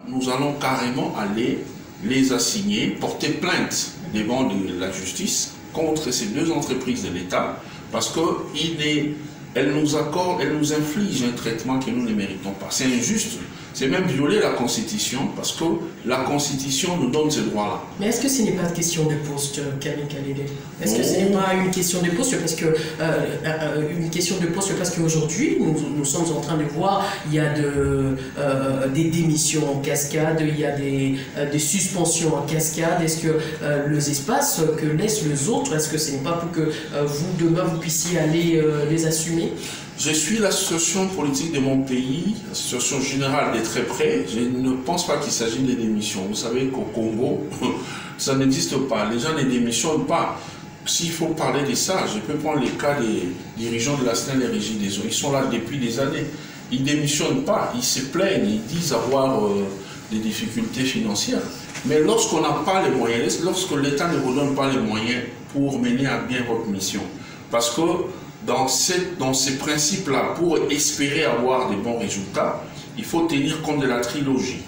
nous allons carrément aller les assigner, porter plainte devant la justice contre ces deux entreprises de l'État parce qu'elles nous accordent, elles nous infligent un traitement que nous ne méritons pas. C'est injuste, c'est même violer la Constitution parce que la Constitution nous donne ce droit-là. Mais est-ce que ce n'est pas une question de poste, Camille Kalele? Est-ce que ce n'est pas une question de poste parce que qu'aujourd'hui nous sommes en train de voir il y a des démissions en cascade, il y a des suspensions en cascade. Est-ce que les espaces que laissent les autres, est-ce que ce n'est pas pour que vous demain vous puissiez aller les assumer? Je suis l'association politique de mon pays, l'association générale de très près. Je ne pense pas qu'il s'agisse de démissions. Vous savez qu'au Congo, ça n'existe pas. Les gens ne démissionnent pas. S'il faut parler de ça, je peux prendre les cas des dirigeants de la SNEL et Régie des eaux. Ils sont là depuis des années. Ils ne démissionnent pas, ils se plaignent, ils disent avoir des difficultés financières. Mais lorsqu'on n'a pas les moyens, lorsque l'État ne vous donne pas les moyens pour mener à bien votre mission, parce que dans ces principes-là, pour espérer avoir des bons résultats, il faut tenir compte de la trilogie.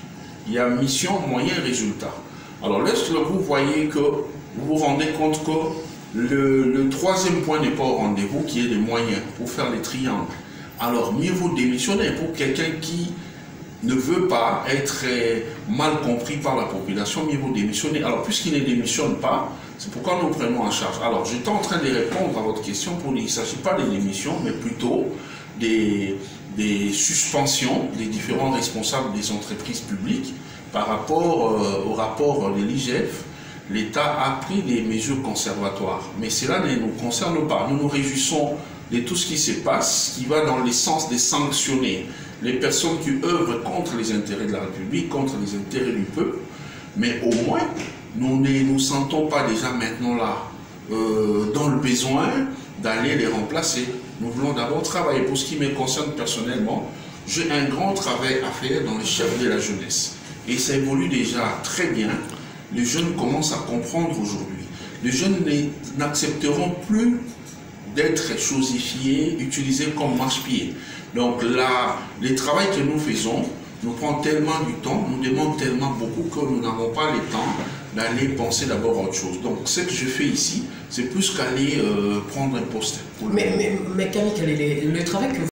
Il y a mission, moyen, résultat. Alors, lorsque vous voyez que vous vous rendez compte que le troisième point n'est pas au rendez-vous, qui est les moyens pour faire les triangles, alors mieux vaut démissionner pour quelqu'un qui ne veut pas être mal compris par la population, mieux vaut démissionner. Alors, puisqu'il ne démissionne pas, c'est pourquoi nous prenons en charge. Alors, j'étais en train de répondre à votre question pour dire qu'il ne s'agit pas des démissions, mais plutôt des suspensions des différents responsables des entreprises publiques par rapport au rapport de l'IGF. L'État a pris des mesures conservatoires, mais cela ne nous concerne pas. Nous nous réjouissons de tout ce qui se passe, qui va dans le sens de sanctionner les personnes qui œuvrent contre les intérêts de la République, contre les intérêts du peuple, mais au moins, nous ne nous sentons pas déjà maintenant là, dans le besoin d'aller les remplacer. Nous voulons d'abord travailler. Pour ce qui me concerne personnellement, j'ai un grand travail à faire dans le chef de la jeunesse. Et ça évolue déjà très bien. Les jeunes commencent à comprendre aujourd'hui. Les jeunes n'accepteront plus d'être chosifiés, utilisés comme marche-pied. Donc là, le travail que nous faisons nous prend tellement du temps, nous demande tellement beaucoup que nous n'avons pas le temps d'aller penser d'abord à autre chose. Donc ce que je fais ici, c'est plus qu'aller prendre un poste. Mais Camille Kalele, le travail que